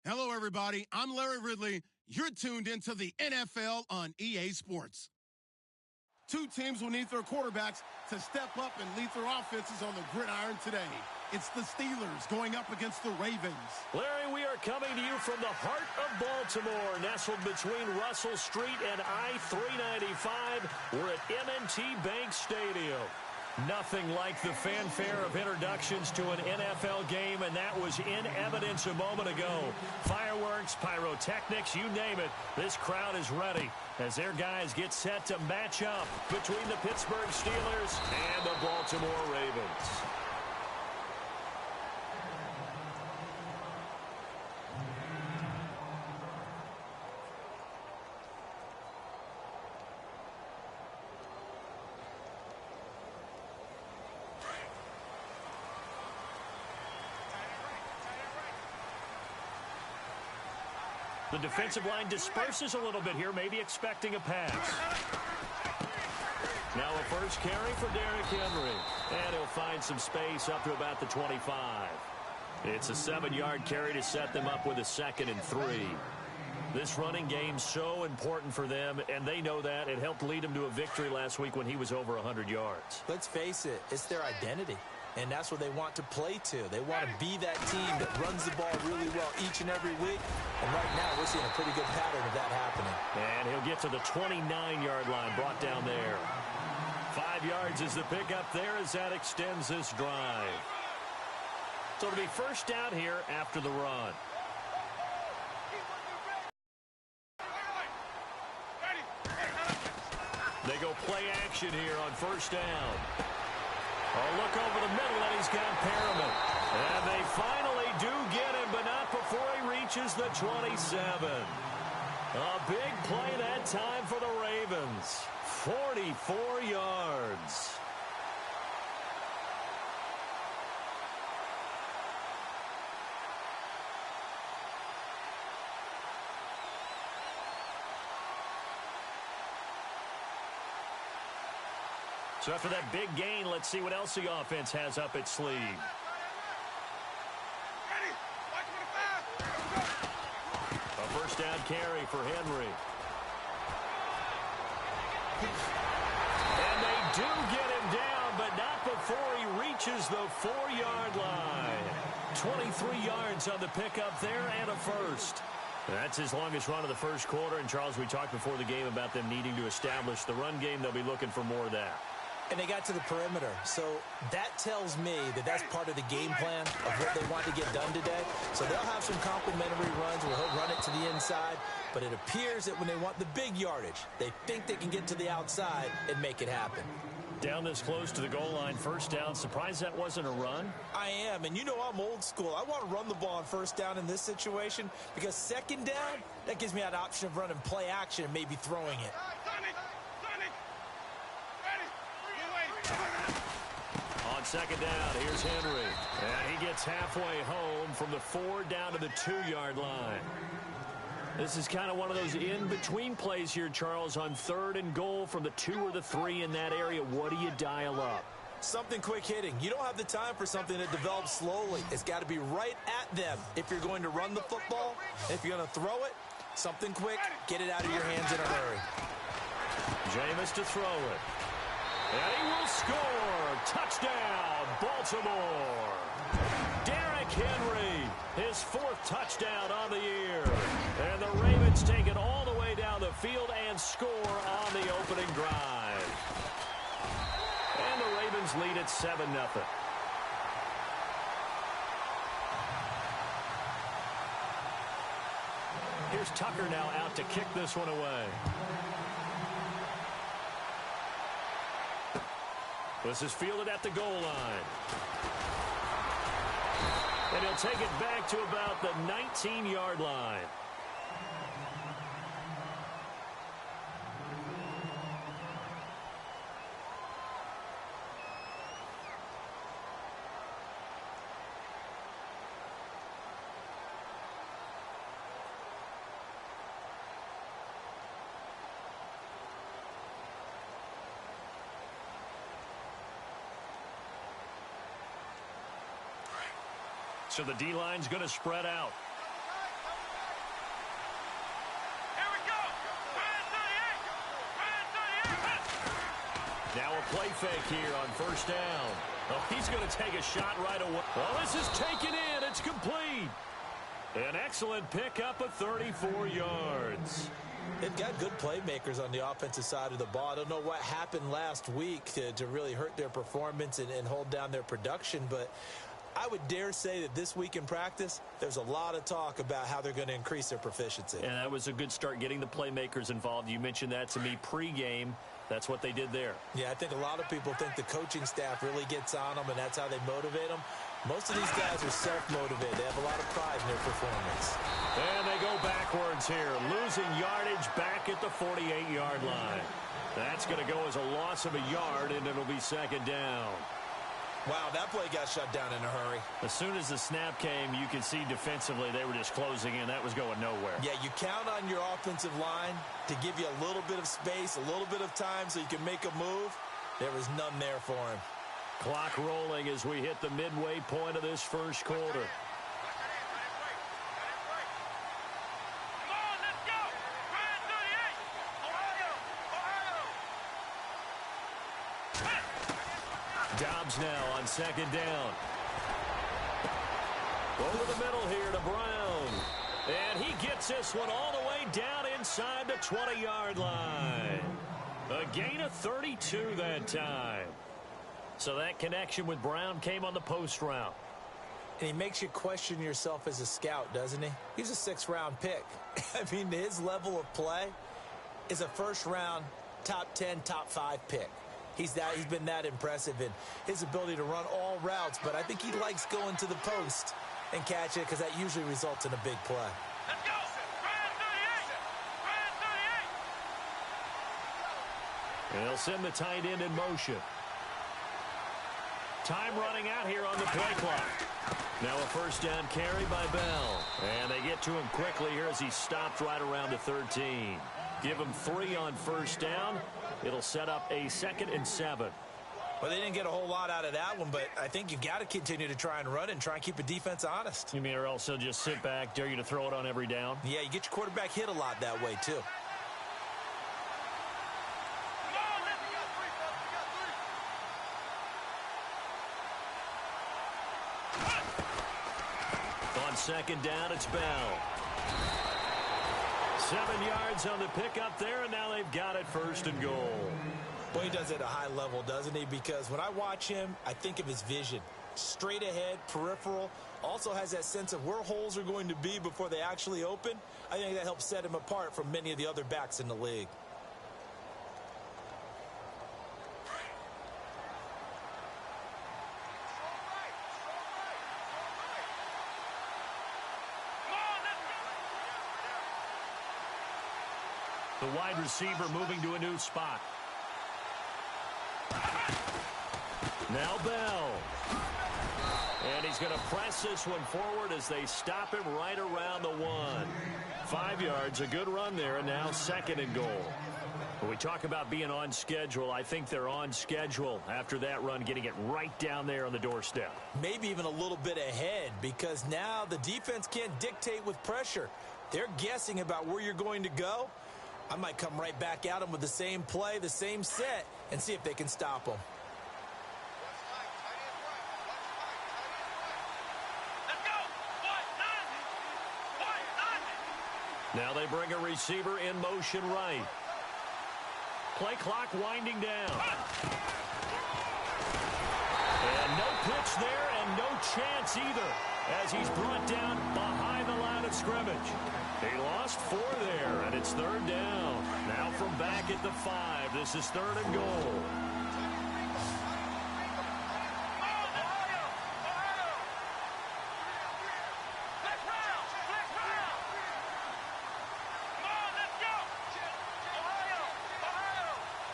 Hello, everybody. I'm Larry Ridley. You're tuned into the NFL on EA Sports. Two teams will need their quarterbacks to step up and lead their offenses on the gridiron today. It's the Steelers going up against the Ravens. Larry, we are coming to you from the heart of Baltimore, nestled between Russell Street and I-395. We're at M&T Bank Stadium. Nothing like the fanfare of introductions to an NFL game, and that was in evidence a moment ago. Fireworks, pyrotechnics, you name it. This crowd is ready as their guys get set to match up between the Pittsburgh Steelers and the Baltimore Ravens. The defensive line disperses a little bit here, maybe expecting a pass. Now a first carry for Derrick Henry. And he'll find some space up to about the 25. It's a 7-yard carry to set them up with a 2nd and 3. This running game's so important for them, and they know that. It helped lead them to a victory last week when he was over 100 yards. Let's face it, it's their identity. And that's what they want to play to. They want to be that team that runs the ball really well each and every week. And right now, we're seeing a pretty good pattern of that happening. And he'll get to the 29-yard line, brought down there. 5 yards is the pickup there as that extends this drive. So it'll be first down here after the run. They go play action here on first down. Oh, look over the middle, and he's got Perriman. And they finally do get him, but not before he reaches the 27. A big play that time for the Ravens. 44 yards. So after that big gain, let's see what else the offense has up its sleeve. A first down carry for Henry. And they do get him down, but not before he reaches the 4-yard line. 23 yards on the pickup there and a first. That's his longest run of the first quarter. And, Charles, we talked before the game about them needing to establish the run game. They'll be looking for more of that. And they got to the perimeter. So that tells me that that's part of the game plan of what they want to get done today. So they'll have some complimentary runs where he'll run it to the inside. But it appears that when they want the big yardage, they think they can get to the outside and make it happen. Down this close to the goal line, first down. Surprised that wasn't a run? I am, and you know I'm old school. I want to run the ball on first down in this situation because second down, that gives me that option of running play action and maybe throwing it. On second down, here's Henry. And he gets halfway home from the 4 down to the 2-yard line. This is kind of one of those in-between plays here, Charles, on 3rd and goal from the 2 or the 3 in that area. What do you dial up? Something quick hitting. You don't have the time for something that develops slowly. It's got to be right at them if you're going to run the football. If you're going to throw it, something quick, get it out of your hands in a hurry. Jameis to throw it. And he will score. Touchdown, Baltimore. Derrick Henry, his 4th touchdown on the year. And the Ravens take it all the way down the field and score on the opening drive. And the Ravens lead at 7-0. Here's Tucker now out to kick this one away. This is fielded at the goal line. And he'll take it back to about the 19-yard line. So the D-line's going to spread out. Now a play fake here on first down. Oh, he's going to take a shot right away. Oh, this is taken in. It's complete. An excellent pickup of 34 yards. They've got good playmakers on the offensive side of the ball. I don't know what happened last week to really hurt their performance and hold down their production, but I would dare say that this week in practice, there's a lot of talk about how they're going to increase their proficiency. And that was a good start, getting the playmakers involved. You mentioned that to me pregame. That's what they did there. Yeah, I think a lot of people think the coaching staff really gets on them, and that's how they motivate them. Most of these guys are self-motivated. They have a lot of pride in their performance. And they go backwards here, losing yardage back at the 48-yard line. That's going to go as a loss of a yard, and it'll be second down. Wow, that play got shut down in a hurry. As soon as the snap came, you could see defensively they were just closing in. That was going nowhere. Yeah, you count on your offensive line to give you a little bit of space, a little bit of time so you can make a move. There was none there for him. Clock rolling as we hit the midway point of this first quarter. Dobbs now on second down. Over the middle here to Brown. And he gets this one all the way down inside the 20-yard line. A gain of 32 that time. So that connection with Brown came on the post route. And he makes you question yourself as a scout, doesn't he? He's a sixth-round pick. I mean, his level of play is a first-round, top 10, top 5 pick. He's been that impressive in his ability to run all routes, but I think he likes going to the post and catch it because that usually results in a big play. Let's go! Brand 38! And they'll send the tight end in motion. Time running out here on the play clock. Now a first down carry by Bell. And they get to him quickly here as he stopped right around the 13. Give him 3 on first down. It'll set up a 2nd and 7. Well, they didn't get a whole lot out of that one, but I think you've got to continue to try and run and try and keep the defense honest. You mean, or else they'll just sit back, dare you to throw it on every down? Yeah, you get your quarterback hit a lot that way, too. On second down, it's Bell. 7 yards on the pickup there, and now they've got it 1st and goal. Boy, he does it at a high level, doesn't he? Because when I watch him, I think of his vision. Straight ahead, peripheral. Also has that sense of where holes are going to be before they actually open. I think that helps set him apart from many of the other backs in the league. The wide receiver moving to a new spot. Now Bell. And he's going to press this one forward as they stop him right around the 1. 5 yards, a good run there, and now 2nd and goal. When we talk about being on schedule, I think they're on schedule after that run, getting it right down there on the doorstep. Maybe even a little bit ahead, because now the defense can't dictate with pressure. They're guessing about where you're going to go. I might come right back at them with the same play, the same set, and see if they can stop them. Let's go! Now they bring a receiver in motion right. Play clock winding down. And no pitch there and no chance either as he's brought down behind the line of scrimmage. He lost 4 there, and it's 3rd down. Now from back at the 5, this is 3rd and goal.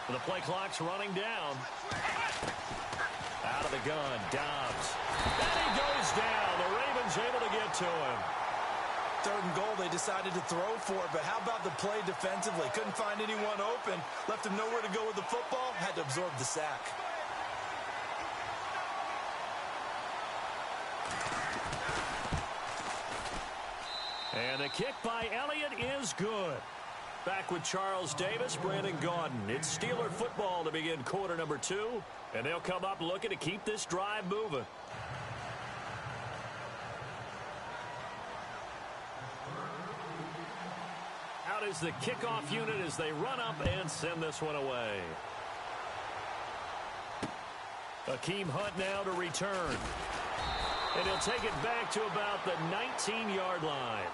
The play clock's running down. Out of the gun, Dobbs. And he goes down. The Ravens able to get to him. 3rd and goal, they decided to throw for it, but how about the play defensively? Couldn't find anyone open, left him nowhere to go with the football, had to absorb the sack. And the kick by Elliott is good. Back with Charles Davis, Brandon Gaudin. It's Steeler football to begin quarter number 2. And they'll come up looking to keep this drive moving. Out is the kickoff unit as they run up and send this one away. Akeem Hunt now to return. And he'll take it back to about the 19-yard line.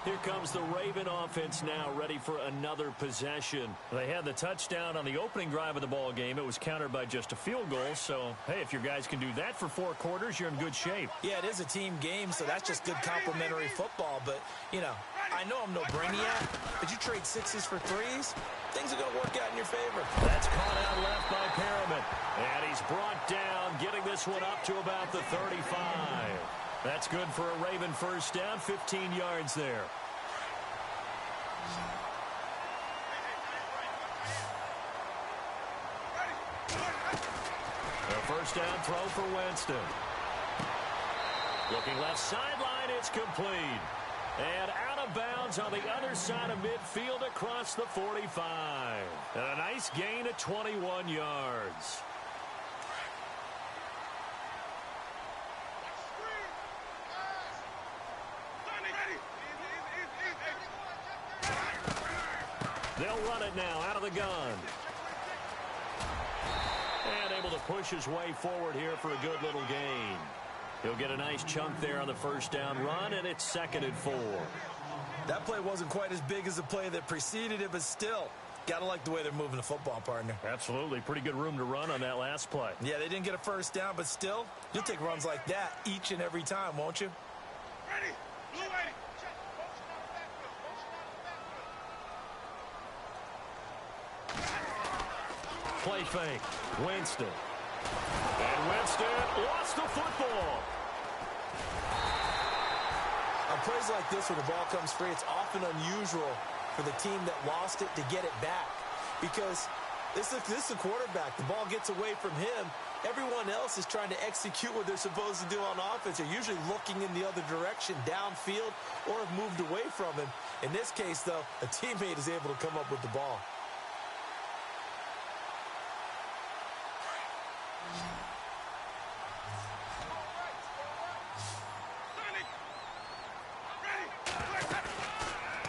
Here comes the Raven offense now, ready for another possession. They had the touchdown on the opening drive of the ball game. It was countered by just a field goal. So, hey, if your guys can do that for 4 quarters, you're in good shape. Yeah, it is a team game, so that's just good complementary football. But, you know, I know I'm no brainiac, but you trade 6s for 3s, things are going to work out in your favor. That's caught out left by Perriman. And he's brought down, getting this one up to about the 35. That's good for a Raven first down, 15 yards there. The first down throw for Winston. Looking left sideline, it's complete. And out of bounds on the other side of midfield across the 45. And a nice gain of 21 yards. They'll run it now out of the gun. And able to push his way forward here for a good little gain. He'll get a nice chunk there on the first down run, and it's 2nd and 4. That play wasn't quite as big as the play that preceded it, but still, gotta like the way they're moving the football, partner. Absolutely. Pretty good room to run on that last play. Yeah, they didn't get a first down, but still, you'll take runs like that each and every time, won't you? Ready. Blue ready. Play fake. Winston. And Winston lost the football. On plays like this where the ball comes free, it's often unusual for the team that lost it to get it back. Because this is a quarterback. The ball gets away from him. Everyone else is trying to execute what they're supposed to do on offense. They're usually looking in the other direction, downfield, or have moved away from him. In this case, though, a teammate is able to come up with the ball.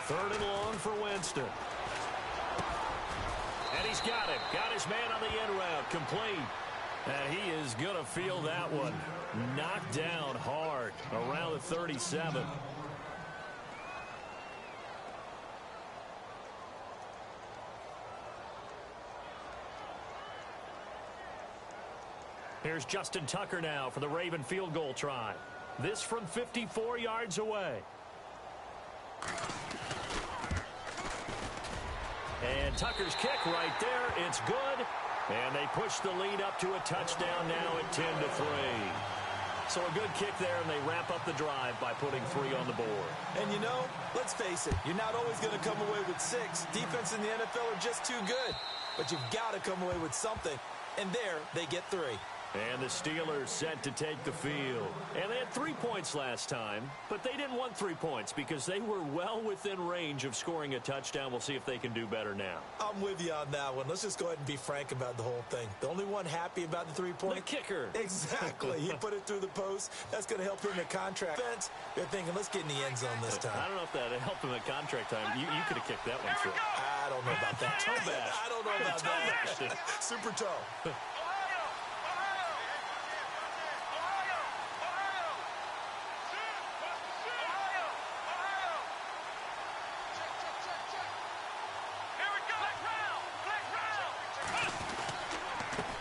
Third and long for Winston. And he's got it. Got his man on the end route. Complete. And he is going to feel that one. Knocked down hard around the 37. Here's Justin Tucker now for the Raven field goal try. This from 54 yards away. And Tucker's kick right there. It's good. And they push the lead up to a touchdown now at 10-3. So a good kick there, and they wrap up the drive by putting 3 on the board. And you know, let's face it, you're not always going to come away with 6. Defense in the NFL are just too good. But you've got to come away with something. And there, they get 3. And the Steelers set to take the field. And they had 3 points last time, but they didn't want 3 points because they were well within range of scoring a touchdown. We'll see if they can do better now. I'm with you on that one. Let's just go ahead and be frank about the whole thing. The only one happy about the 3-point. The kicker. Exactly. He put it through the post. That's going to help him in contract. They're thinking, let's get in the end zone this time. I don't know if that helped him at contract time. You could have kicked that one through. I don't know about that. Toe bash. I don't know about that. Super toe.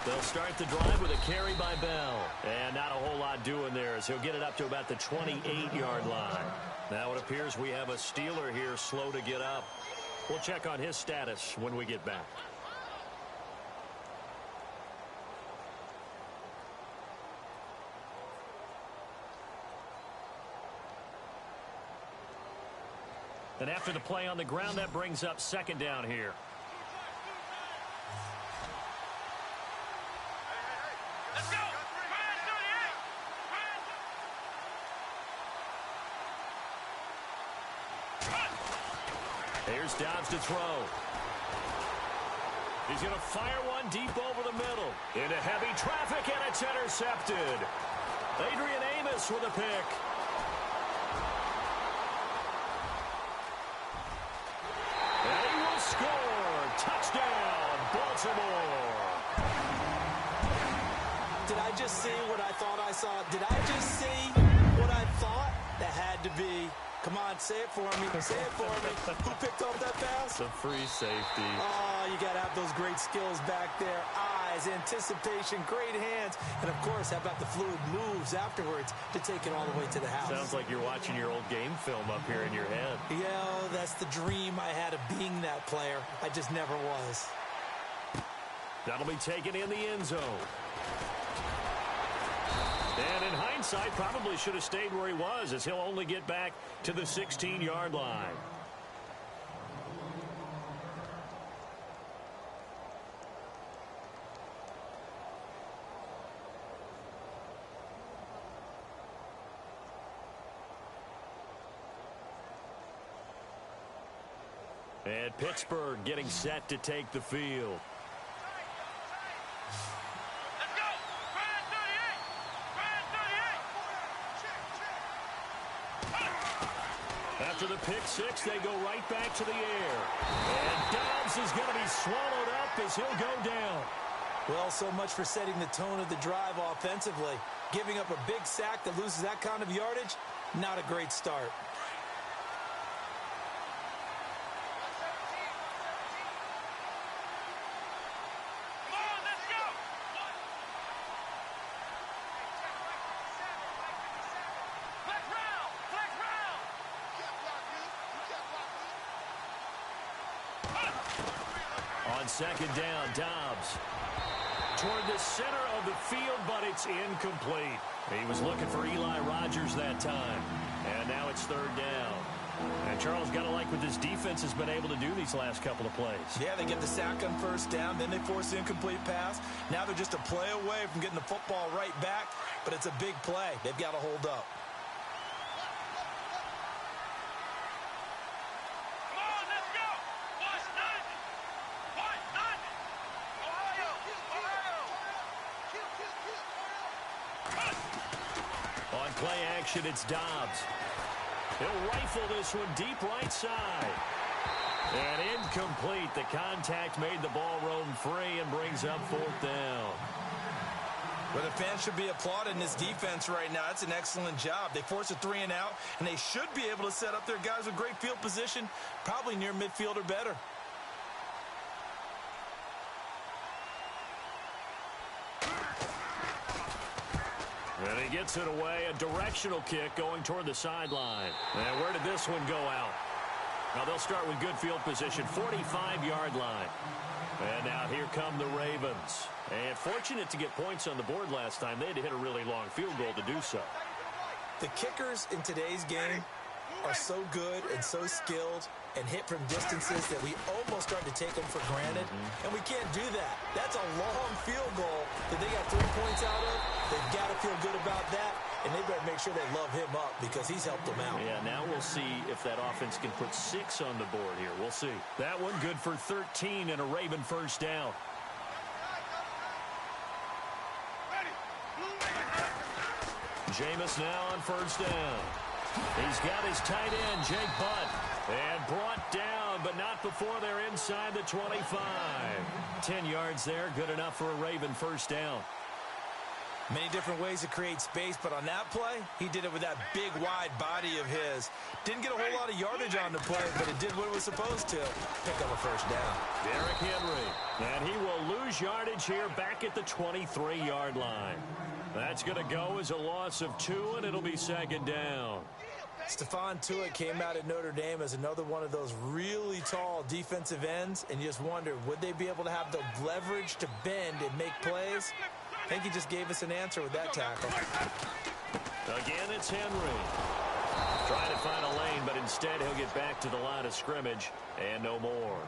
They'll start the drive with a carry by Bell. And not a whole lot doing there as he'll get it up to about the 28-yard line. Now it appears we have a Steeler here slow to get up. We'll check on his status when we get back. And after the play on the ground, that brings up 2nd down here. Let's go. Here's Dobbs to throw. He's going to fire one deep over the middle. Into heavy traffic, and it's intercepted. Adrian Amos with a pick. And he will score. Touchdown, Baltimore. Did I just see what I thought I saw? Did I just see what I thought? That had to be. Come on, say it for me. Say it for me. Who picked off that pass? The free safety. Oh, you got to have those great skills back there. Eyes, anticipation, great hands. And, of course, how about the fluid moves afterwards to take it all the way to the house? Sounds like you're watching your old game film up here in your head. Yeah, that's the dream I had of being that player. I just never was. That'll be taken in the end zone. And in hindsight, probably should have stayed where he was, as he'll only get back to the 16-yard line. And Pittsburgh getting set to take the field. After the pick six, they go right back to the air. And Dobbs is going to be swallowed up as he'll go down. Well, so much for setting the tone of the drive offensively. Giving up a big sack that loses that kind of yardage, not a great start. On second down, Dobbs toward the center of the field, but it's incomplete. He was looking for Eli Rogers that time. And now it's third down. And Charles, got to like what this defense has been able to do these last couple of plays. Yeah, they get the sack on first down, then they force the incomplete pass. Now they're just a play away from getting the football right back, but it's a big play. They've got to hold up. Play action, it's Dobbs. He'll rifle this one deep right side. And incomplete. The contact made the ball roam free and brings up fourth down. Well, the fans should be applauding this defense right now. It's an excellent job. They force a 3-and-out, and they should be able to set up their guys with great field position, probably near midfield or better. And he gets it away, a directional kick going toward the sideline. And where did this one go out? Now they'll start with good field position, 45-yard line. And now here come the Ravens. And fortunate to get points on the board last time. They had to hit a really long field goal to do so. The kickers in today's game are so good and so skilled and hit from distances that we almost start to take them for granted. And we can't do that. That's a long field goal that they got 3 points out of. They've got to feel good about that, and they better make sure they love him up because he's helped them out. Yeah, now we'll see if that offense can put 6 on the board here. We'll see. That one good for 13 and a Raven first down. Jameis now on first down. He's got his tight end, Jake Butt. And brought down, but not before they're inside the 25. 10 yards there, good enough for a Raven first down. Many different ways to create space, but on that play, he did it with that big, wide body of his. Didn't get a whole lot of yardage on the play, but it did what it was supposed to. Pick up a first down. Derrick Henry. And he will lose yardage here back at the 23-yard line. That's going to go as a loss of 2, and it'll be second down. Stephon Tuitt came out at Notre Dame as another one of those really tall defensive ends, and you just wonder, would they be able to have the leverage to bend and make plays? I think he just gave us an answer with that tackle. Again, it's Henry. Trying to find a lane, but instead he'll get back to the line of scrimmage and no more.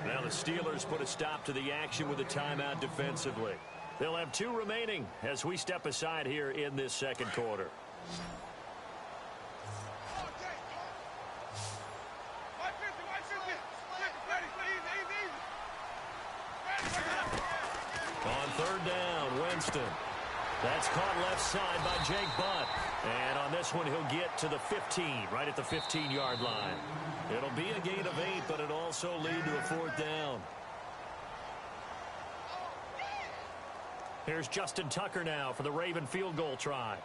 Now the Steelers put a stop to the action with a timeout defensively. They'll have 2 remaining as we step aside here in this second quarter. third down, Winston. That's caught left side by Jake Butt. And on this one, he'll get to the 15, right at the 15-yard line. It'll be a gain of 8, but it'll also lead to a fourth down. Here's Justin Tucker now for the Raven field goal try.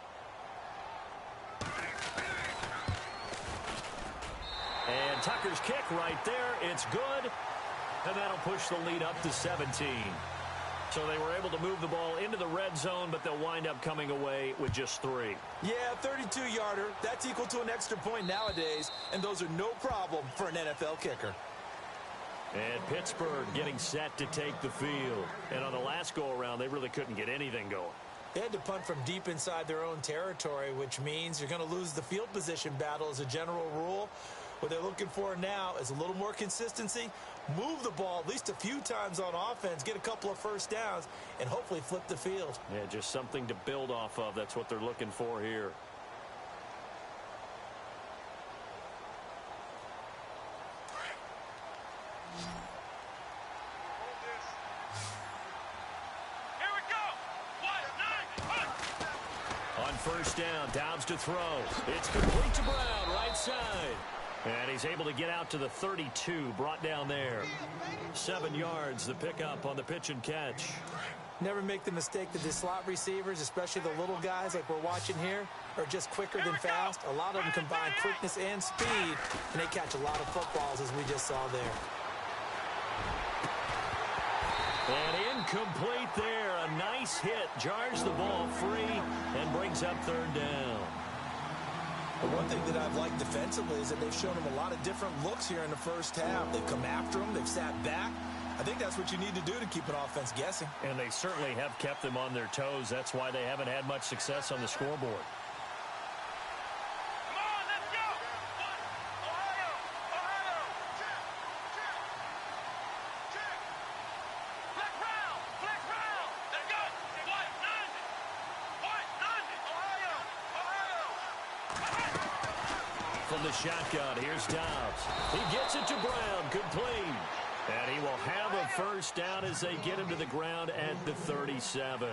And Tucker's kick right there. It's good. And that'll push the lead up to 17. So they were able to move the ball into the red zone, but they'll wind up coming away with just 3. Yeah, 32-yarder. That's equal to an extra point nowadays, and those are no problem for an NFL kicker. And Pittsburgh getting set to take the field. And on the last go-around, they really couldn't get anything going. They had to punt from deep inside their own territory, which means you're going to lose the field position battle as a general rule. What they're looking for now is a little more consistency, move the ball at least a few times on offense, get a couple of first downs, and hopefully flip the field. Yeah, just something to build off of. That's what they're looking for here. On first down, Dobbs to throw. It's complete to Brown, right side. And he's able to get out to the 32, brought down there. 7 yards, the pickup on the pitch and catch. Never make the mistake that the slot receivers, especially the little guys like we're watching here, are just quicker than fast. A lot of them combine quickness and speed, and they catch a lot of footballs, as we just saw there. And incomplete there. A nice hit. Jars the ball free and brings up third down. The one thing that I've liked defensively is that they've shown them a lot of different looks here in the first half. They've come after them. They've sat back. I think that's what you need to do to keep an offense guessing. And they certainly have kept them on their toes. That's why they haven't had much success on the scoreboard. From the shotgun, here's Dobbs. He gets it to Brown, complete. And he will have a first down as they get him to the ground at the 37.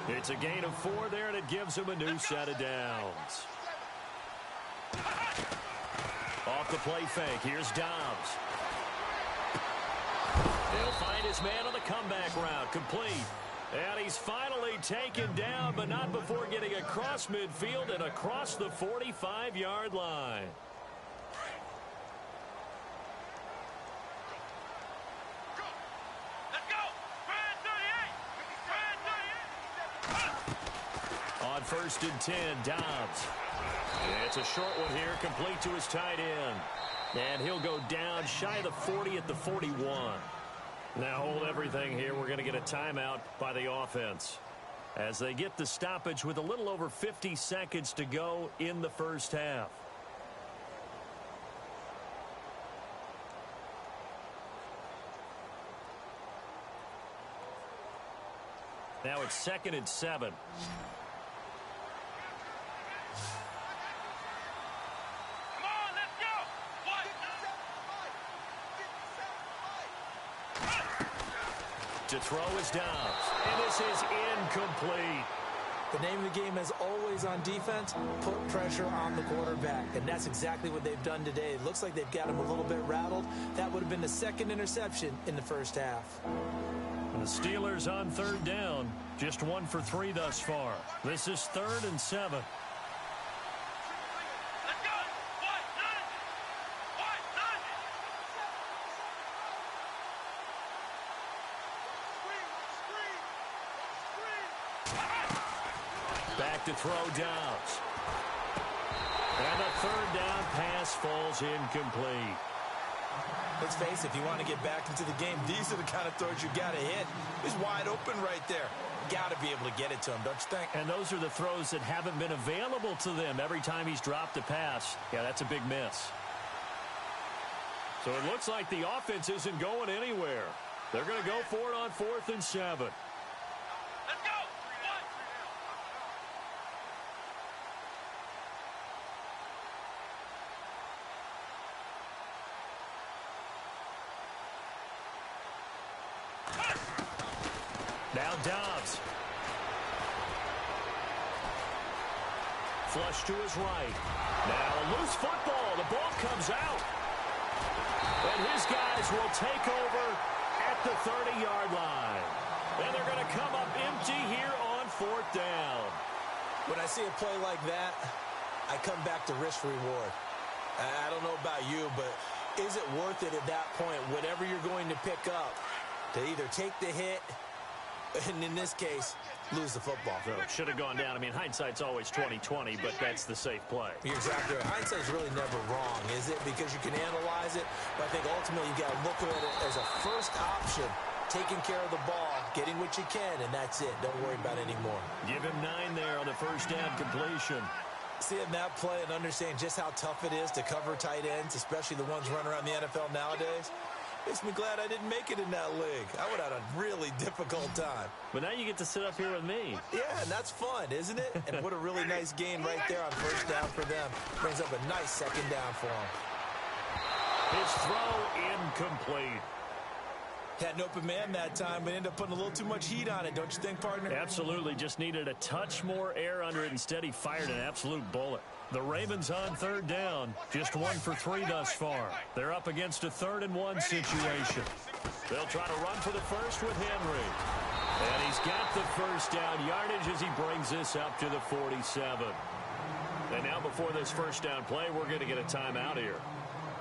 It's a gain of 4 there, and it gives him a new set of downs. Off the play fake, here's Dobbs. He'll find his man on the comeback route, complete. And he's finally taken down, but not before getting across midfield and across the 45-yard line. On first and 10, Dobbs. It's a short one here, complete to his tight end. And he'll go down shy of the 40 at the 41. Now hold everything here. We're going to get a timeout by the offense as they get the stoppage with a little over 50 seconds to go in the first half. Now it's 2nd and 7. To throw is Dobbs, and this is incomplete. The name of the game is always on defense, put pressure on the quarterback, and that's exactly what they've done today. It looks like they've got him a little bit rattled. That would have been the 2nd interception in the first half. And the Steelers on third down, just 1 for 3 thus far. This is 3rd and 7. Back to throw Dobbs. And the 3rd down pass falls incomplete. Let's face it, if you want to get back into the game, these are the kind of throws you got to hit. He's wide open right there. Got to be able to get it to him, don't you think? And those are the throws that haven't been available to them every time he's dropped a pass. Yeah, that's a big miss. So it looks like the offense isn't going anywhere. They're going to go for it on 4th and 7. Now Dobbs. Flush to his right. Now a loose football. The ball comes out. And his guys will take over at the 30-yard line. And they're going to come up empty here on 4th down. When I see a play like that, I come back to risk-reward. I don't know about you, but is it worth it at that point, whatever you're going to pick up, to either take the hit, and in this case, lose the football? So it should have gone down. I mean, hindsight's always 20/20, but that's the safe play. You're exactly right. Hindsight's really never wrong, is it? Because you can analyze it, but I think ultimately you got to look at it as a first option, taking care of the ball, getting what you can, and that's it. Don't worry about it anymore. Give him 9 there on the first down completion. Seeing that play and understanding just how tough it is to cover tight ends, especially the ones running around the NFL nowadays, makes me glad I didn't make it in that league. I would have had a really difficult time. But now you get to sit up here with me. Yeah, and that's fun, isn't it? And what a really nice game right there on first down for them. Brings up a nice second down for them. His throw incomplete. Had an open man that time, but ended up putting a little too much heat on it, don't you think, partner? Absolutely. Just needed a touch more air under it. Instead, he fired an absolute bullet. The Ravens on 3rd down. Just 1 for 3 thus far. They're up against a 3rd and 1 situation. They'll try to run for the first with Henry. And he's got the first down yardage as he brings this up to the 47. And now before this first down play, we're going to get a timeout here,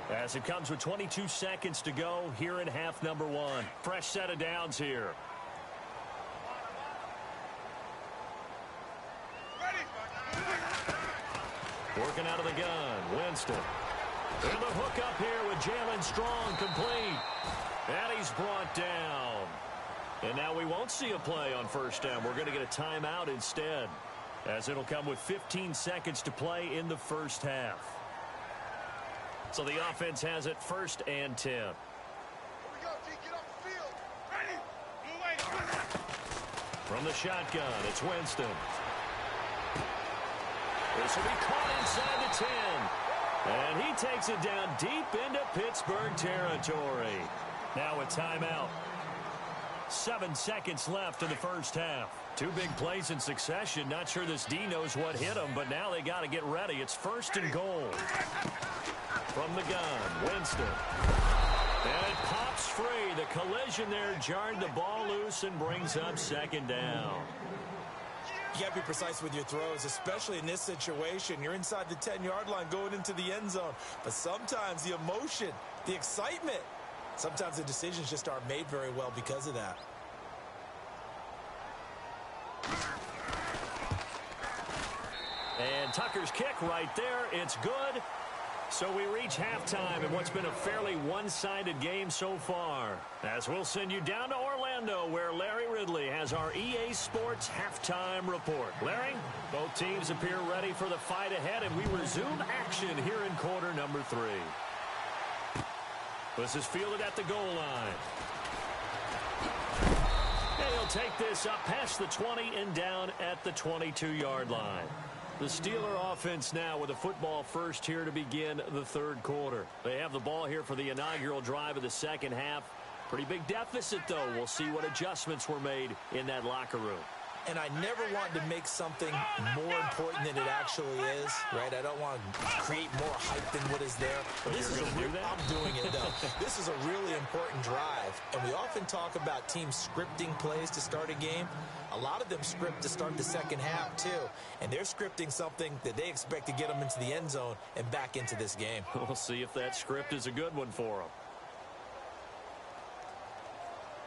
as it comes with 22 seconds to go here in half number 1. Fresh set of downs here. Working out of the gun, Winston. And the hook up here with Jalen Strong, complete. And he's brought down. And now we won't see a play on first down. We're going to get a timeout instead, as it'll come with 15 seconds to play in the first half. So the offense has it 1st and 10. Here we go, G. Get off the field. Ready. Blue Wayne. From the shotgun, it's Winston. This will be caught inside the 10. And he takes it down deep into Pittsburgh territory. Now a timeout. 7 seconds left in the first half. 2 big plays in succession. Not sure this D knows what hit him, but now they got to get ready. It's 1st and goal. From the gun, Winston. And it pops free. The collision there jarred the ball loose and brings up 2nd down. You got to be precise with your throws, especially in this situation. You're inside the 10-yard line going into the end zone. But sometimes the emotion, the excitement, sometimes the decisions just aren't made very well because of that. And Tucker's kick right there. It's good. So we reach halftime in what's been a fairly one-sided game so far, as we'll send you down to Orlando, where Larry Ridley has our EA Sports halftime report. Larry, both teams appear ready for the fight ahead, and we resume action here in quarter number 3. This is fielded at the goal line. And he'll take this up past the 20 and down at the 22-yard line. The Steeler offense now with a football first here to begin the 3rd quarter. They have the ball here for the inaugural drive of the second half. Pretty big deficit, though. We'll see what adjustments were made in that locker room. And I never want to make something more important than it actually is, right? I don't want to create more hype than what is there. But this is I'm doing it, though. This is a really important drive. And we often talk about teams scripting plays to start a game. A lot of them script to start the second half, too. And they're scripting something that they expect to get them into the end zone and back into this game. We'll see if that script is a good one for them.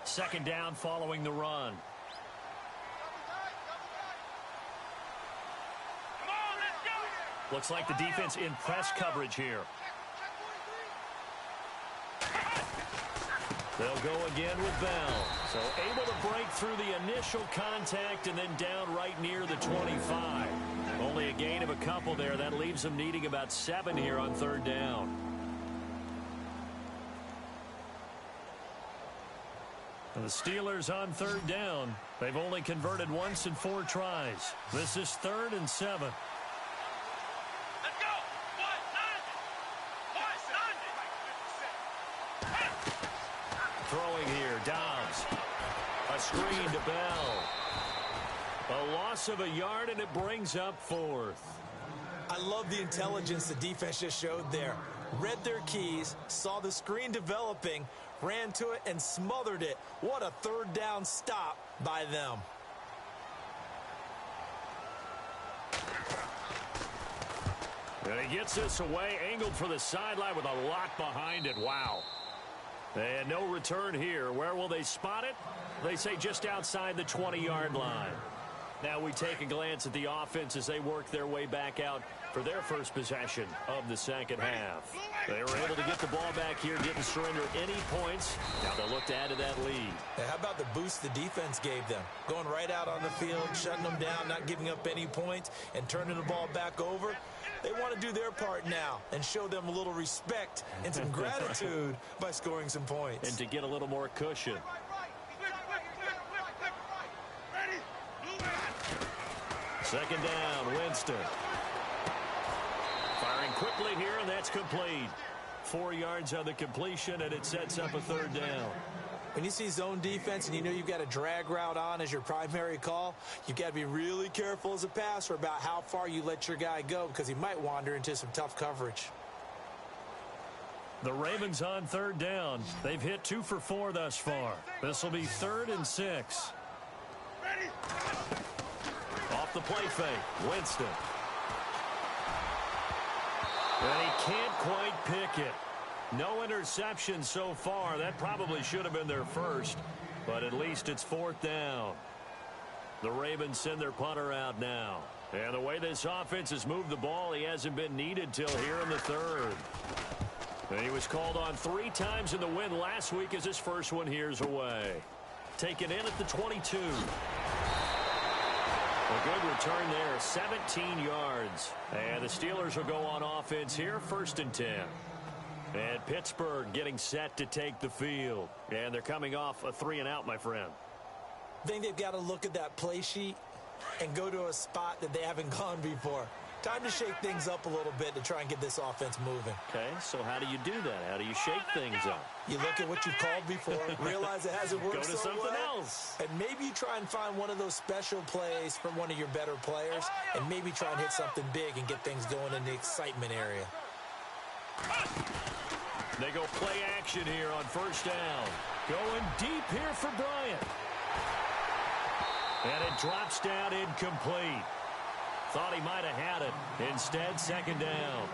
2nd down following the run. Looks like the defense in press coverage here. They'll go again with Bell. So able to break through the initial contact and then down right near the 25. Only a gain of a couple there. That leaves them needing about 7 here on 3rd down. And the Steelers on 3rd down. They've only converted once in 4 tries. This is 3rd and 7. Throwing here, Dobbs. A screen to Bell. A loss of a yard, and it brings up fourth. I love the intelligence the defense just showed there. Read their keys, saw the screen developing, ran to it, and smothered it. What a third down stop by them. And he gets this away, angled for the sideline with a lot behind it. Wow. And no return here. Where will they spot it? They say just outside the 20-yard line. Now we take a glance at the offense as they work their way back out for their first possession of the second half. They were able to get the ball back here, didn't surrender any points. Now they'll look to add to that lead. Hey, how about the boost the defense gave them? Going right out on the field, shutting them down, not giving up any points, and turning the ball back over. They want to do their part now and show them a little respect and some gratitude by scoring some points. And to get a little more cushion. Second down, Winston. Firing quickly here, and that's complete. 4 yards on the completion, and it sets up a third down. When you see zone defense and you know you've got a drag route on as your primary call, you've got to be really careful as a passer about how far you let your guy go because he might wander into some tough coverage. The Ravens on third down. They've hit 2 for 4 thus far. This will be 3rd and 6. Off the play fake, Winston. And he can't quite pick it. No interception so far. That probably should have been their first, but at least it's 4th down. The Ravens send their punter out now. And the way this offense has moved the ball, he hasn't been needed till here in the 3rd. And he was called on 3 times in the win last week as his first one here's away. Taken in at the 22. A good return there, 17 yards. And the Steelers will go on offense here, 1st and 10. And Pittsburgh getting set to take the field. And they're coming off a 3-and-out, my friend. I think they've got to look at that play sheet and go to a spot that they haven't gone before. Time to shake things up a little bit to try and get this offense moving. Okay, so how do you do that? How do you shake things up? You look at what you've called before, realize it hasn't worked so well. Go to something else. And maybe you try and find one of those special plays from one of your better players, and maybe try and hit something big and get things going in the excitement area. They go play action here on 1st down. Going deep here for Bryant. And it drops down incomplete. Thought he might have had it. Instead, 2nd down.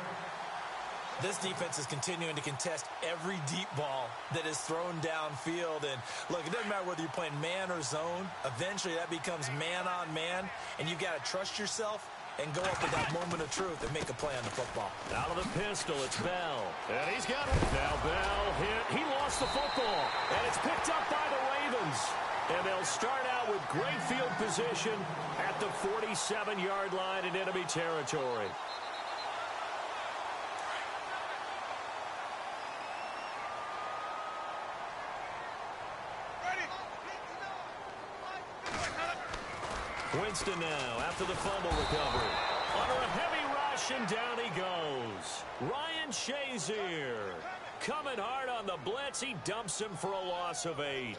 This defense is continuing to contest every deep ball that is thrown downfield. And look, it doesn't matter whether you're playing man or zone. Eventually, that becomes man on man. And you've got to trust yourself and go up at that moment of truth and make a play on the football. Out of the pistol, it's Bell. And he's got it. Now Bell hit. He lost the football. And it's picked up by the Ravens. And they'll start out with great field position at the 47-yard line in enemy territory. Winston now after the fumble recovery. Under a heavy rush, and down he goes. Ryan Shazier coming hard on the blitz. He dumps him for a loss of 8.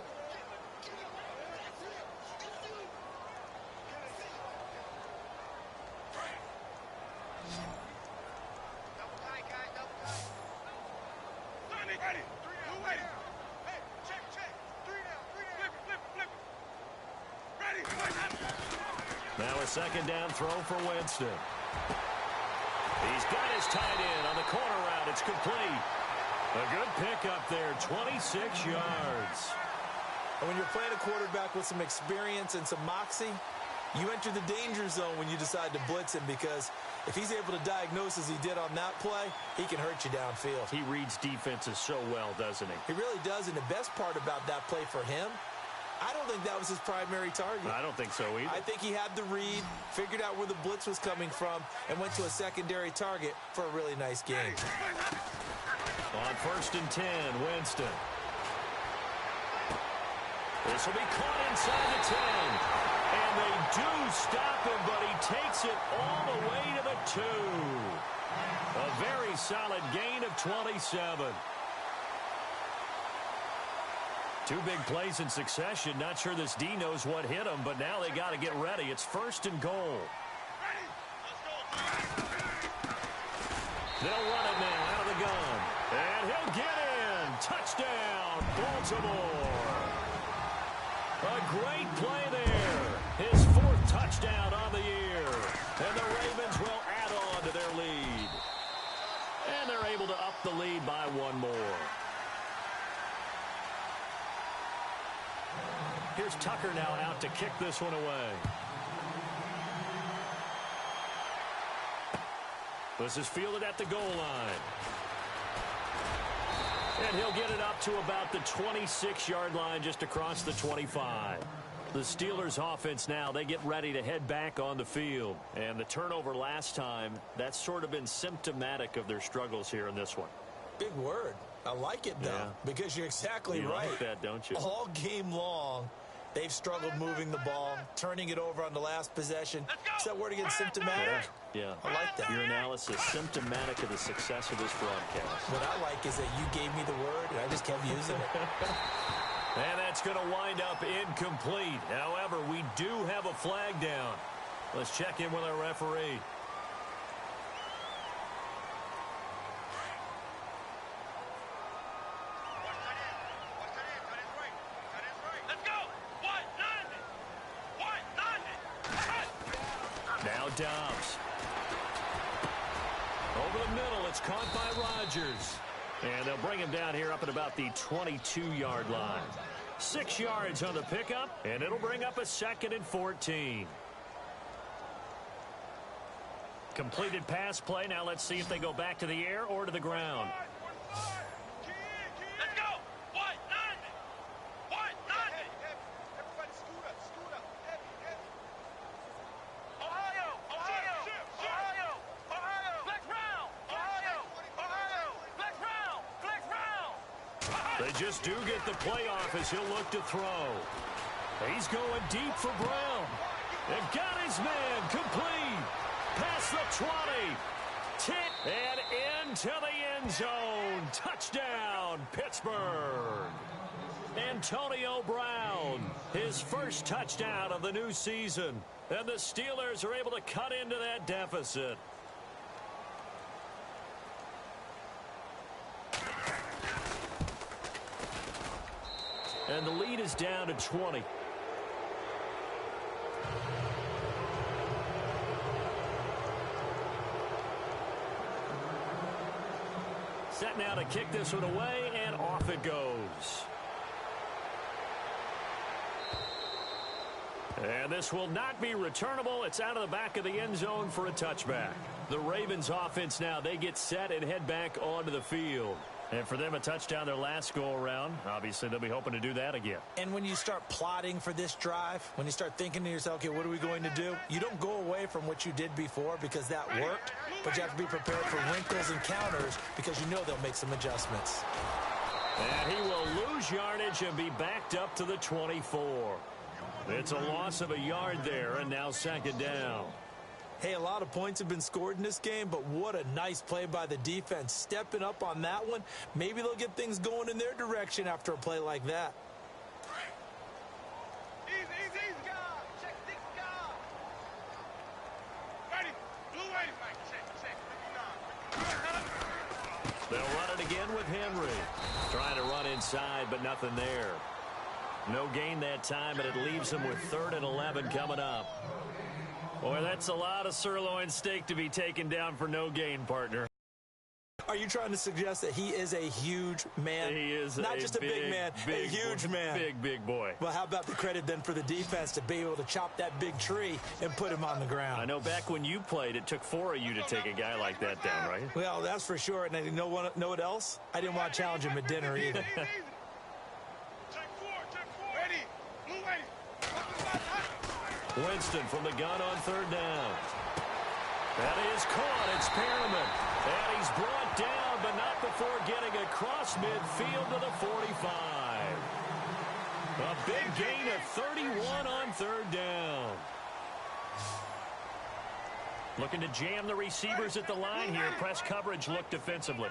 Now a 2nd down throw for Winston. He's got his tight end on the corner route. It's complete. A good pickup there, 26 yards. And when you're playing a quarterback with some experience and some moxie, you enter the danger zone when you decide to blitz him, because if he's able to diagnose as he did on that play, he can hurt you downfield. He reads defenses so well, doesn't he? He really does, and the best part about that play for him, I don't think that was his primary target. I don't think so either. I think he had the read, figured out where the blitz was coming from, and went to a secondary target for a really nice game. On 1st and 10, Winston. This will be caught inside the 10. And they do stop him, but he takes it all the way to the 2. A very solid gain of 27. Two big plays in succession. Not sure this D knows what hit him, but now they got to get ready. It's 1st and goal. They'll run it now out of the gun. And he'll get in. Touchdown, Baltimore. A great play there. His 4th touchdown on the year. And the Ravens will add on to their lead. And they're able to up the lead by 1 more. Here's Tucker now out to kick this one away. This is fielded at the goal line. And he'll get it up to about the 26-yard line, just across the 25. The Steelers offense now, they get ready to head back on the field. And the turnover last time, that's sort of been symptomatic of their struggles here in this one. Big word. I like it, though, because you're exactly you right. Like that, don't you? All game long, they've struggled moving the ball, turning it over on the last possession. Is that word again, symptomatic? Yeah. I like that. Your analysis, symptomatic of the success of this broadcast. What I like is that you gave me the word, and I just kept using it. And that's going to wind up incomplete. However, we do have a flag down. Let's check in with our referee. Now Dobbs. Over the middle, it's caught by Rodgers. And they'll bring him down here up at about the 22-yard line. 6 yards on the pickup, and it'll bring up a 2nd and 14. Completed pass play. Now let's see if they go back to the air or to the ground. Let's go! What? Nothing! What? Nothing! Everybody scoot up, heavy. Ohio! Flex round! Ohio! Flex round! They just do get the playoff as he'll look to throw. He's going deep for Brown. And got his man complete. Past the 20. 10 and into the end zone. Touchdown, Pittsburgh. Antonio Brown, his first touchdown of the new season. And the Steelers are able to cut into that deficit. And the lead is down to 20. Set now to kick this one away, and off it goes. And this will not be returnable. It's out of the back of the end zone for a touchback. The Ravens offense now, they get set and head back onto the field. And for them, a touchdown their last go-around. Obviously, they'll be hoping to do that again. And when you start plotting for this drive, when you start thinking to yourself, okay, what are we going to do? You don't go away from what you did before because that worked, but you have to be prepared for wrinkles and counters because you know they'll make some adjustments. And he will lose yardage and be backed up to the 24. It's a loss of a yard there, and now 2nd down. Hey, a lot of points have been scored in this game, but what a nice play by the defense. Stepping up on that one, maybe they'll get things going in their direction after a play like that. Easy, guard. Check six, guard. Ready. Blue ready. Check. They'll run it again with Henry. Trying to run inside, but nothing there. No gain that time, and it leaves them with 3rd and 11 coming up. Boy, that's a lot of sirloin steak to be taken down for no gain, partner. Are you trying to suggest that he is a huge man? He is not just a big man, a huge man. Big boy. Well, how about the credit then for the defense to be able to chop that big tree and put him on the ground? I know back when you played, it took 4 of you to take a guy like that down, right? Well, that's for sure. And you know what else? I didn't want to challenge him at dinner either. Check four. Ready. Blue ready. Winston from the gun on 3rd down. That is caught. It's Perriman. And he's brought down, but not before getting across midfield to the 45. A big gain of 31 on 3rd down. Looking to jam the receivers at the line here. Press coverage look defensively.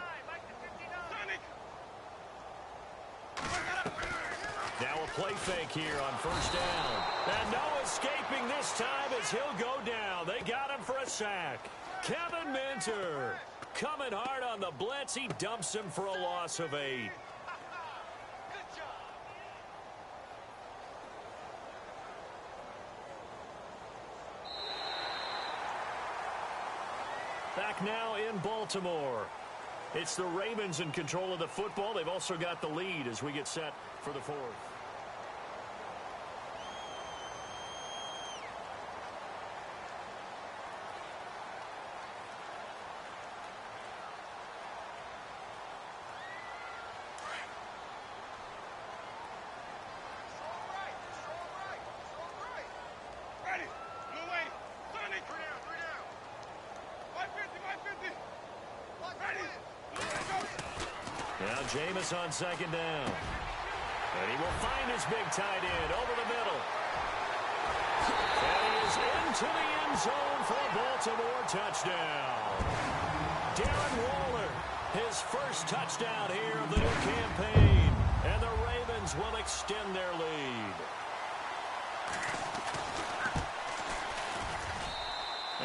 Now a play fake here on first down. And no escaping this time as he'll go down. They got him for a sack. Kevin Minter coming hard on the blitz. He dumps him for a loss of 8. Back now in Baltimore. It's the Ravens in control of the football. They've also got the lead as we get set for the 4th. Now Jameis on second down. And he will find his big tight end over the middle. And he is into the end zone for a Baltimore touchdown. Darren Waller, his first touchdown here of the new campaign. And the Ravens will extend their lead.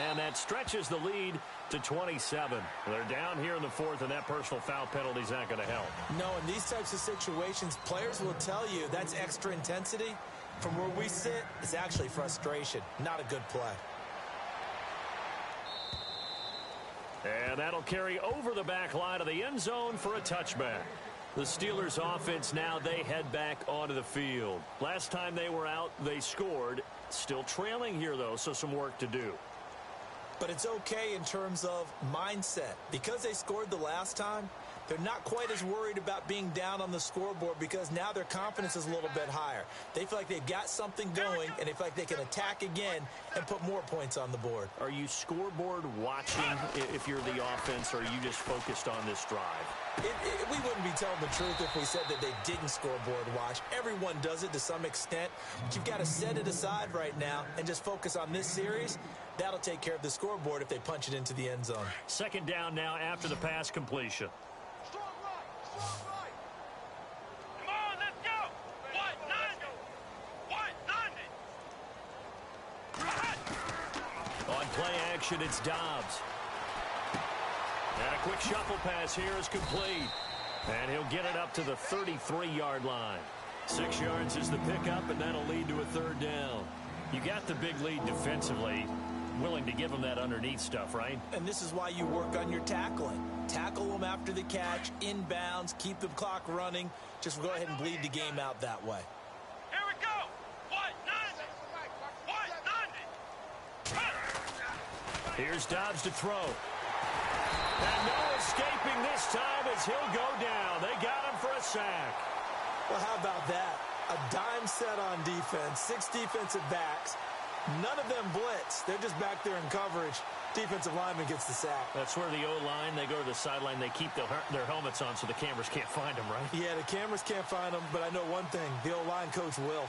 And that stretches the lead to 27. They're down here in the 4th, and that personal foul penalty is not going to help. No, in these types of situations, players will tell you that's extra intensity. From where we sit, it's actually frustration, not a good play. And that'll carry over the back line of the end zone for a touchback. The Steelers offense now, they head back onto the field. Last time they were out, they scored. Still trailing here, though, so some work to do. But it's okay in terms of mindset. Because they scored the last time, they're not quite as worried about being down on the scoreboard because now their confidence is a little bit higher. They feel like they've got something going, and they feel like they can attack again and put more points on the board. Are you scoreboard watching if you're the offense, or are you just focused on this drive? We wouldn't be telling the truth if we said that they didn't scoreboard watch. Everyone does it to some extent. But you've got to set it aside right now and just focus on this series. That'll take care of the scoreboard if they punch it into the end zone. Second down now after the pass completion. Strong right, strong right. Come on, let's go. What? On play action, it's Dobbs. And a quick shuffle pass here is complete. And he'll get it up to the 33-yard line. 6 yards is the pickup, and that'll lead to a third down. You got the big lead defensively. Willing to give them that underneath stuff, right? And this is why you work on your tackling. Tackle them after the catch, inbounds, keep the clock running. Just go ahead and bleed the game out that way. Here we go. What? Here's Dobbs to throw. And no escaping this time as he'll go down. They got him for a sack. Well, how about that? A dime set on defense, 6 defensive backs. None of them blitz. They're just back there in coverage. Defensive lineman gets the sack. That's where the O-line, they go to the sideline, they keep their helmets on so the cameras can't find them, right? Yeah, the cameras can't find them, but I know one thing. The O-line coach will.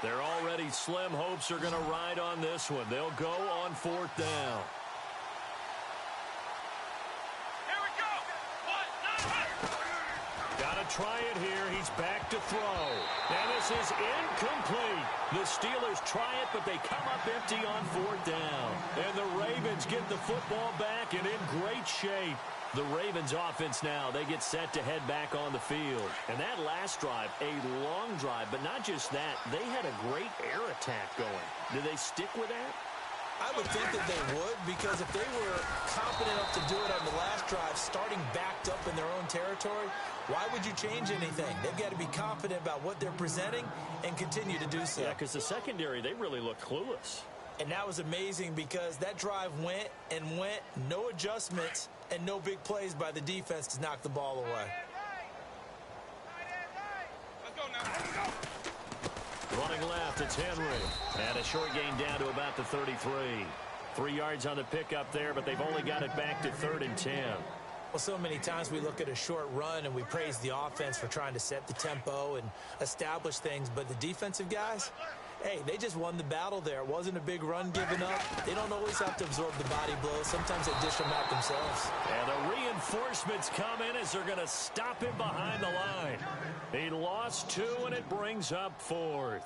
They're already slim hopes are going to ride on this one. They'll go on 4th down. Here we go. Got to try it here. He's back to throw. And this is incomplete. The Steelers try it, but they come up empty on 4th down. And the Ravens get the football back and in great shape. The Ravens offense now, they get set to head back on the field. And that last drive, a long drive, but not just that. They had a great air attack going. Do they stick with that? I would think that they would, because if they were confident enough to do it on the last drive, starting backed up in their own territory, why would you change anything? They've got to be confident about what they're presenting and continue to do so. Yeah, because the secondary, they really looked clueless. And that was amazing because that drive went and went, no adjustments, and no big plays by the defense to knock the ball away. Let's go now. Let's go. Running left, it's Henry. And a short gain down to about the 33. 3 yards on the pickup there, but they've only got it back to 3rd and 10. Well, so many times we look at a short run and we praise the offense for trying to set the tempo and establish things, but the defensive guys, Hey, they just won the battle there. It wasn't a big run given up. They don't always have to absorb the body blows. Sometimes they dish them out themselves. And the reinforcements come in as they're going to stop him behind the line. He lost 2, and it brings up 4th.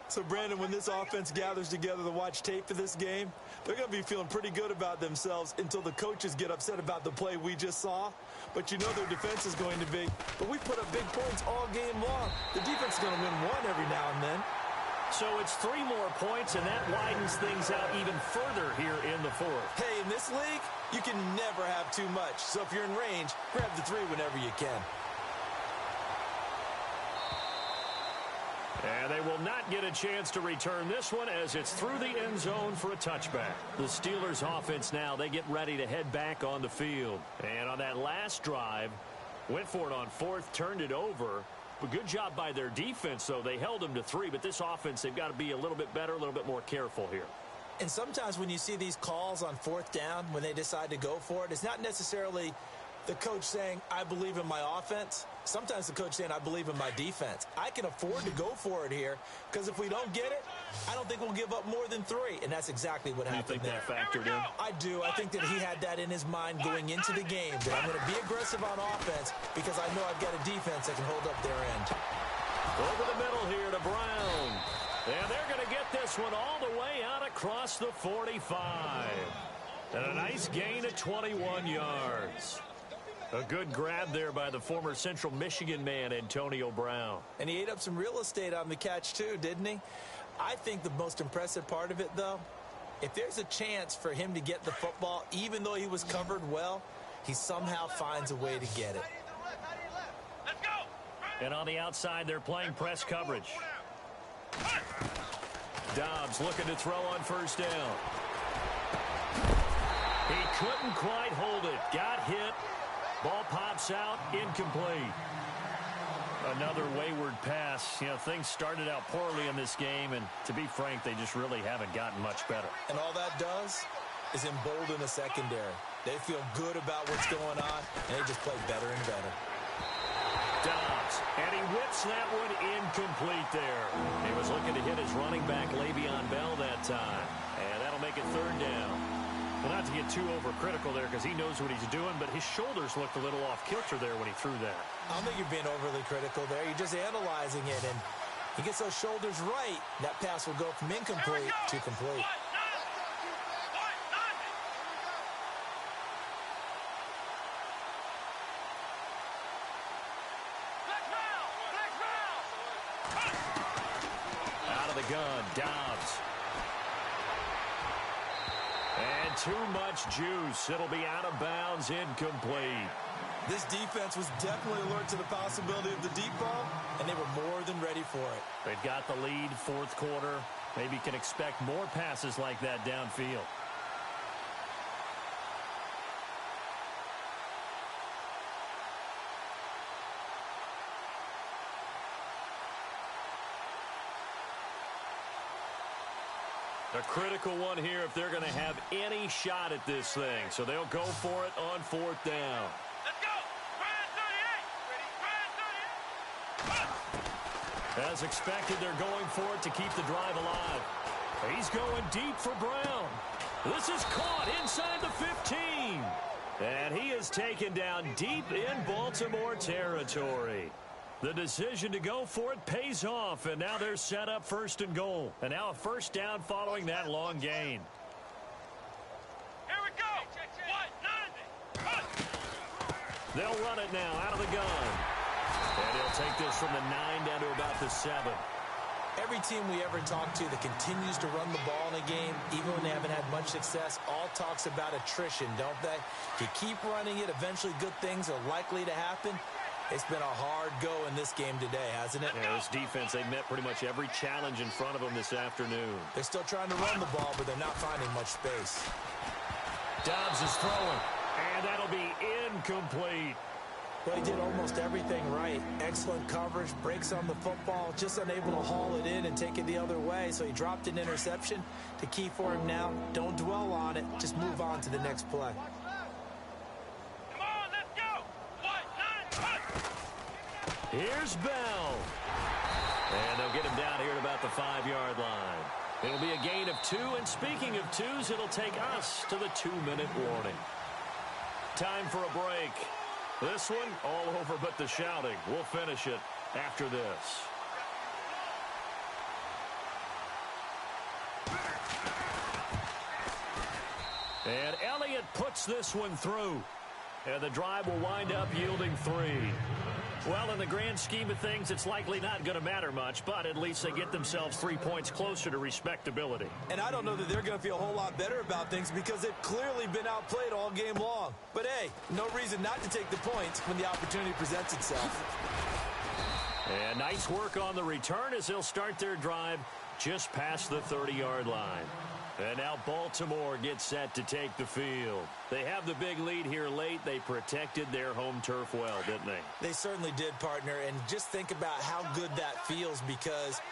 So, Brandon, when this offense gathers together to watch tape for this game, they're going to be feeling pretty good about themselves until the coaches get upset about the play we just saw. But you know their defense is going to be. But we put up big points all game long. The defense is going to win one every now and then. So it's 3 more points, and that widens things out even further here in the 4th. Hey, in this league, you can never have too much. So if you're in range, grab the 3 whenever you can. And they will not get a chance to return this one as it's through the end zone for a touchback. The Steelers offense now, they get ready to head back on the field. And on that last drive, went for it on 4th, turned it over. But good job by their defense, though. They held them to 3, but this offense, they've got to be a little bit better, a little bit more careful here. And sometimes when you see these calls on 4th down, when they decide to go for it, it's not necessarily the coach saying, I believe in my offense. Sometimes the coach saying, I believe in my defense. I can afford to go for it here because if we don't get it, I don't think we'll give up more than 3. And that's exactly what happened there. You think that factored in? I do. I think that he had that in his mind going into the game, that I'm going to be aggressive on offense because I know I've got a defense that can hold up their end. Over the middle here to Brown. And they're going to get this one all the way out across the 45. And a nice gain of 21 yards. A good grab there by the former Central Michigan man, Antonio Brown. And he ate up some real estate on the catch, too, didn't he? I think the most impressive part of it, though, if there's a chance for him to get the football, even though he was covered well, he somehow finds a way to get it. Let's go. And on the outside, they're playing press coverage. Dobbs looking to throw on 1st down. He couldn't quite hold it. Got hit. Ball pops out, incomplete. Another wayward pass. You know, things started out poorly in this game, and to be frank, they just really haven't gotten much better. And all that does is embolden the secondary. They feel good about what's going on, and they just play better and better. Dobbs, and he whips that one incomplete there. He was looking to hit his running back, Le'Veon Bell, that time. And that'll make it 3rd down. Well, not to get too overcritical there because he knows what he's doing, but his shoulders looked a little off kilter there when he threw that. I don't think you're being overly critical there. You're just analyzing it, and he gets those shoulders right. That pass will go from incomplete to complete. Out of the gun, Dobbs. And too much juice. It'll be out of bounds, incomplete. This defense was definitely alert to the possibility of the deep ball, and they were more than ready for it. They've got the lead, 4th quarter. Maybe can expect more passes like that downfield. A critical one here if they're going to have any shot at this thing. So they'll go for it on 4th down. Let's go. Ryan 38. As expected, they're going for it to keep the drive alive. He's going deep for Brown. This is caught inside the 15. And he is taken down deep in Baltimore territory. The decision to go for it pays off, and now they're set up 1st and goal. And now a 1st down following that long gain. Here we go. What? 90. They'll run it now out of the gun. And he'll take this from the 9 down to about the 7. Every team we ever talk to that continues to run the ball in a game, even when they haven't had much success, all talks about attrition, don't they? If you keep running it, eventually good things are likely to happen. It's been a hard go in this game today, hasn't it? Yeah, this defense, they met pretty much every challenge in front of them this afternoon. They're still trying to run the ball, but they're not finding much space. Dobbs is throwing, and that'll be incomplete. Well, he did almost everything right. Excellent coverage, breaks on the football, just unable to haul it in and take it the other way. So he dropped an interception. The key for him now, don't dwell on it. Just move on to the next play. Come on, let's go. What? 9. Here's Bell. And they'll get him down here at about the 5-yard line. It'll be a gain of 2, and speaking of 2s, it'll take us to the 2-minute warning. Time for a break. This one, all over but the shouting. We'll finish it after this. And Elliott puts this one through. And the drive will wind up yielding 3. Well, in the grand scheme of things, it's likely not going to matter much, but at least they get themselves 3 points closer to respectability. And I don't know that they're going to feel a whole lot better about things because they've clearly been outplayed all game long. But, hey, no reason not to take the points when the opportunity presents itself. And nice work on the return as they'll start their drive just past the 30-yard line. And now Baltimore gets set to take the field. They have the big lead here late. They protected their home turf well, didn't they? They certainly did, partner. And just think about how good that feels because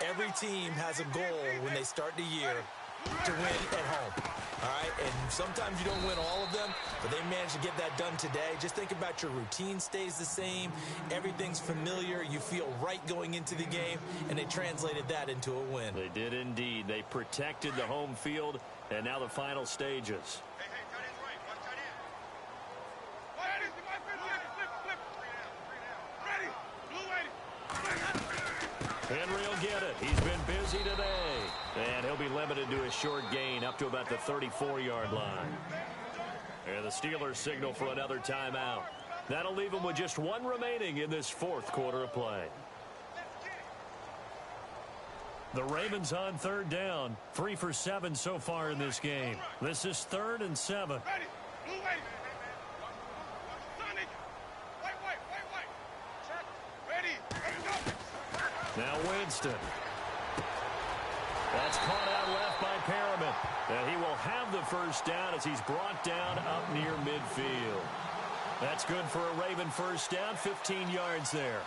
every team has a goal when they start the year to win at home. All right, and sometimes you don't win all of them, but they managed to get that done today. Just think about your routine stays the same. Everything's familiar. You feel right going into the game, and they translated that into a win. They did indeed. They protected the home field, and now the final stages. Henry will get it. He's been busy today. And he'll be limited to a short gain up to about the 34-yard line. And the Steelers signal for another timeout. That'll leave them with just 1 remaining in this 4th quarter of play. The Ravens on 3rd down. 3 for 7 so far in this game. This is 3rd and 7. Now Winston. That's caught out left by Perriman. And he will have the first down as he's brought down up near midfield. That's good for a Raven first down, 15 yards there.